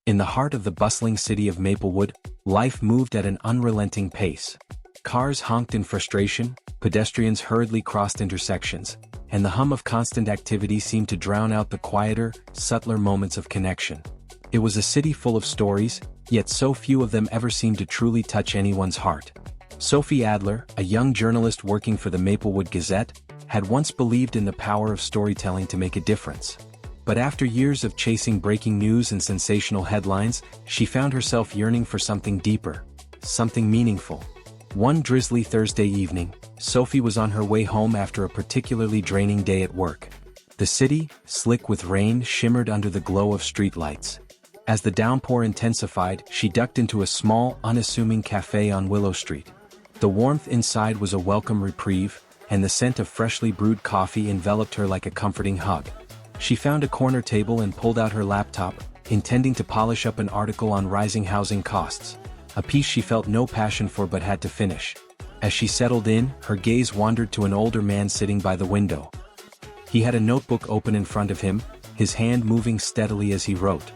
In the heart of the bustling city of Maplewood, life moved at an unrelenting pace. Cars honked in frustration, pedestrians hurriedly crossed intersections, and the hum of constant activity seemed to drown out the quieter, subtler moments of connection. It was a city full of stories, yet so few of them ever seemed to truly touch anyone's heart. Sophie Adler, a young journalist working for the Maplewood Gazette, had once believed in the power of storytelling to make a difference. But after years of chasing breaking news and sensational headlines, she found herself yearning for something deeper, something meaningful. One drizzly Thursday evening, Sophie was on her way home after a particularly draining day at work. The city, slick with rain, shimmered under the glow of streetlights. As the downpour intensified, she ducked into a small, unassuming cafe on Willow Street. The warmth inside was a welcome reprieve, and the scent of freshly brewed coffee enveloped her like a comforting hug. She found a corner table and pulled out her laptop, intending to polish up an article on rising housing costs, a piece she felt no passion for but had to finish. As she settled in, her gaze wandered to an older man sitting by the window. He had a notebook open in front of him, his hand moving steadily as he wrote.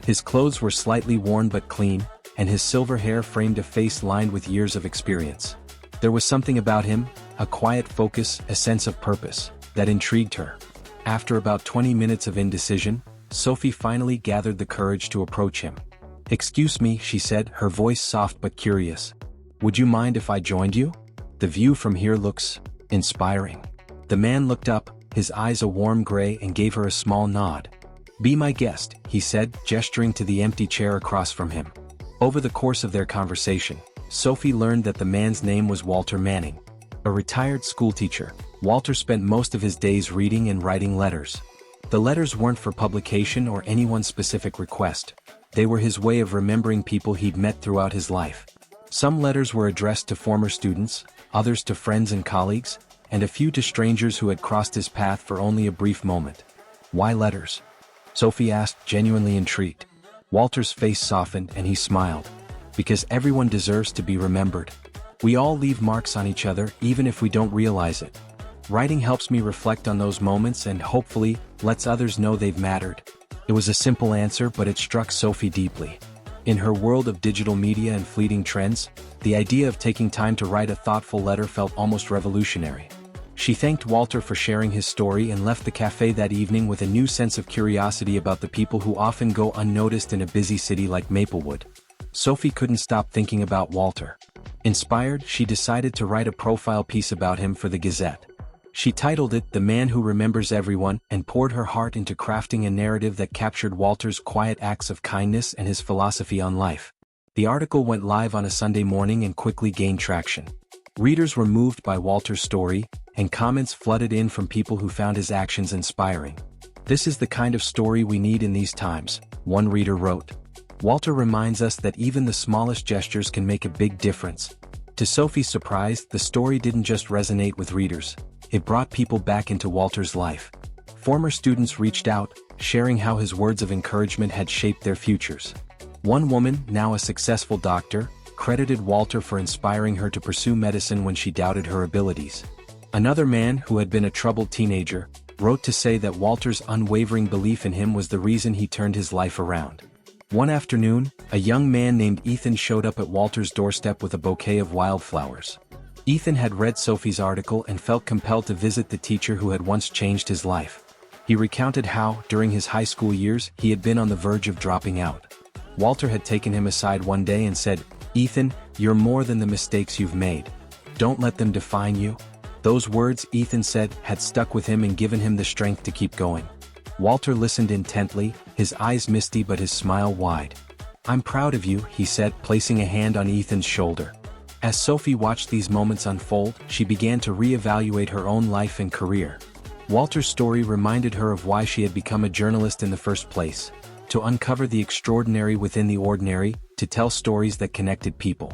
His clothes were slightly worn but clean, and his silver hair framed a face lined with years of experience. There was something about him, a quiet focus, a sense of purpose, that intrigued her. After about 20 minutes of indecision, Sophie finally gathered the courage to approach him. "Excuse me," she said, her voice soft but curious. "Would you mind if I joined you? The view from here looks inspiring." The man looked up, his eyes a warm gray, and gave her a small nod. "Be my guest," he said, gesturing to the empty chair across from him. Over the course of their conversation, Sophie learned that the man's name was Walter Manning. A retired schoolteacher, Walter spent most of his days reading and writing letters. The letters weren't for publication or anyone's specific request. They were his way of remembering people he'd met throughout his life. Some letters were addressed to former students, others to friends and colleagues, and a few to strangers who had crossed his path for only a brief moment. "Why letters?" Sophie asked, genuinely intrigued. Walter's face softened and he smiled. "Because everyone deserves to be remembered. We all leave marks on each other even if we don't realize it. Writing helps me reflect on those moments and hopefully lets others know they've mattered." It was a simple answer, but it struck Sophie deeply. In her world of digital media and fleeting trends, the idea of taking time to write a thoughtful letter felt almost revolutionary. She thanked Walter for sharing his story and left the cafe that evening with a new sense of curiosity about the people who often go unnoticed in a busy city like Maplewood. Sophie couldn't stop thinking about Walter. Inspired, she decided to write a profile piece about him for the Gazette. She titled it "The Man Who Remembers Everyone" and poured her heart into crafting a narrative that captured Walter's quiet acts of kindness and his philosophy on life. The article went live on a Sunday morning and quickly gained traction. Readers were moved by Walter's story, and comments flooded in from people who found his actions inspiring. "This is the kind of story we need in these times," one reader wrote. "Walter reminds us that even the smallest gestures can make a big difference." To Sophie's surprise, the story didn't just resonate with readers. It brought people back into Walter's life. Former students reached out, sharing how his words of encouragement had shaped their futures. One woman, now a successful doctor, credited Walter for inspiring her to pursue medicine when she doubted her abilities. Another man, who had been a troubled teenager, wrote to say that Walter's unwavering belief in him was the reason he turned his life around. One afternoon, a young man named Ethan showed up at Walter's doorstep with a bouquet of wildflowers. Ethan had read Sophie's article and felt compelled to visit the teacher who had once changed his life. He recounted how, during his high school years, he had been on the verge of dropping out. Walter had taken him aside one day and said, "Ethan, you're more than the mistakes you've made. Don't let them define you." Those words, Ethan said, had stuck with him and given him the strength to keep going. Walter listened intently, his eyes misty but his smile wide. "I'm proud of you," he said, placing a hand on Ethan's shoulder. As Sophie watched these moments unfold, she began to reevaluate her own life and career. Walter's story reminded her of why she had become a journalist in the first place: to uncover the extraordinary within the ordinary, to tell stories that connected people.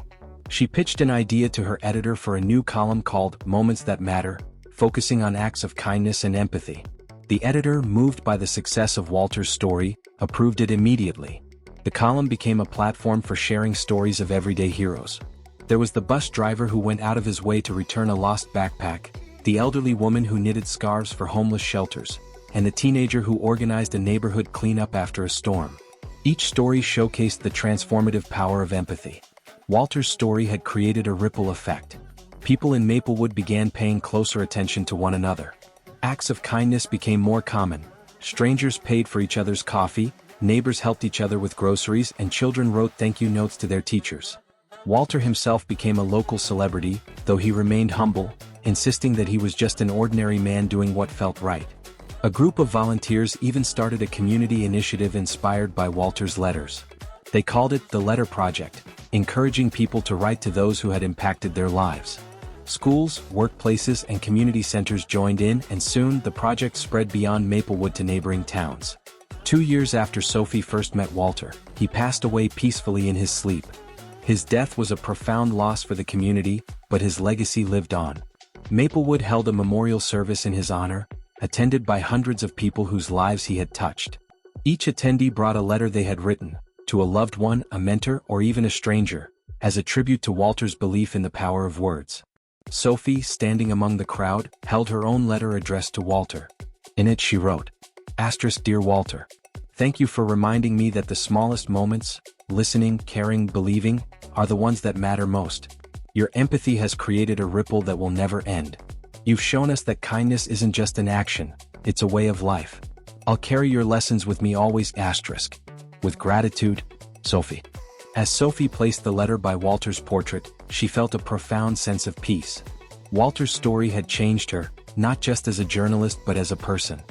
She pitched an idea to her editor for a new column called "Moments That Matter," focusing on acts of kindness and empathy. The editor, moved by the success of Walter's story, approved it immediately. The column became a platform for sharing stories of everyday heroes. There was the bus driver who went out of his way to return a lost backpack, the elderly woman who knitted scarves for homeless shelters, and the teenager who organized a neighborhood cleanup after a storm. Each story showcased the transformative power of empathy. Walter's story had created a ripple effect. People in Maplewood began paying closer attention to one another. Acts of kindness became more common. Strangers paid for each other's coffee, neighbors helped each other with groceries, and children wrote thank you notes to their teachers. Walter himself became a local celebrity, though he remained humble, insisting that he was just an ordinary man doing what felt right. A group of volunteers even started a community initiative inspired by Walter's letters. They called it the Letter Project, encouraging people to write to those who had impacted their lives. Schools, workplaces, and community centers joined in, and soon the project spread beyond Maplewood to neighboring towns. 2 years after Sophie first met Walter, he passed away peacefully in his sleep. His death was a profound loss for the community, but his legacy lived on. Maplewood held a memorial service in his honor, attended by hundreds of people whose lives he had touched. Each attendee brought a letter they had written, to a loved one, a mentor, or even a stranger, as a tribute to Walter's belief in the power of words. Sophie, standing among the crowd, held her own letter addressed to Walter. In it she wrote, "Dear Walter, thank you for reminding me that the smallest moments, listening, caring, believing, are the ones that matter most. Your empathy has created a ripple that will never end. You've shown us that kindness isn't just an action, it's a way of life. I'll carry your lessons with me always. With gratitude, Sophie." As Sophie placed the letter by Walter's portrait, she felt a profound sense of peace. Walter's story had changed her, not just as a journalist but as a person.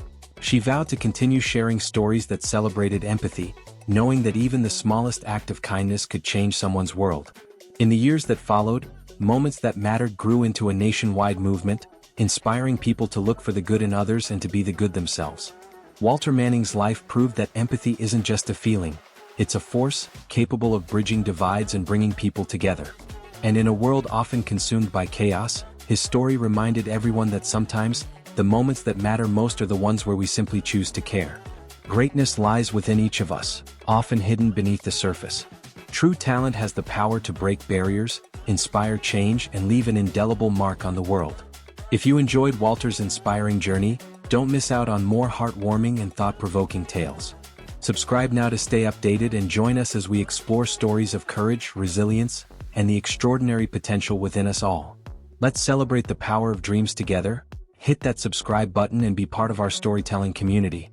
She vowed to continue sharing stories that celebrated empathy, knowing that even the smallest act of kindness could change someone's world. In the years that followed, Moments That Mattered grew into a nationwide movement, inspiring people to look for the good in others and to be the good themselves. Walter Manning's life proved that empathy isn't just a feeling, it's a force capable of bridging divides and bringing people together. And in a world often consumed by chaos, his story reminded everyone that sometimes, the moments that matter most are the ones where we simply choose to care. Greatness lies within each of us, often hidden beneath the surface. True talent has the power to break barriers, inspire change, and leave an indelible mark on the world. If you enjoyed Walter's inspiring journey, don't miss out on more heartwarming and thought-provoking tales. Subscribe now to stay updated and join us as we explore stories of courage, resilience, and the extraordinary potential within us all. Let's celebrate the power of dreams together. Hit that subscribe button and be part of our storytelling community.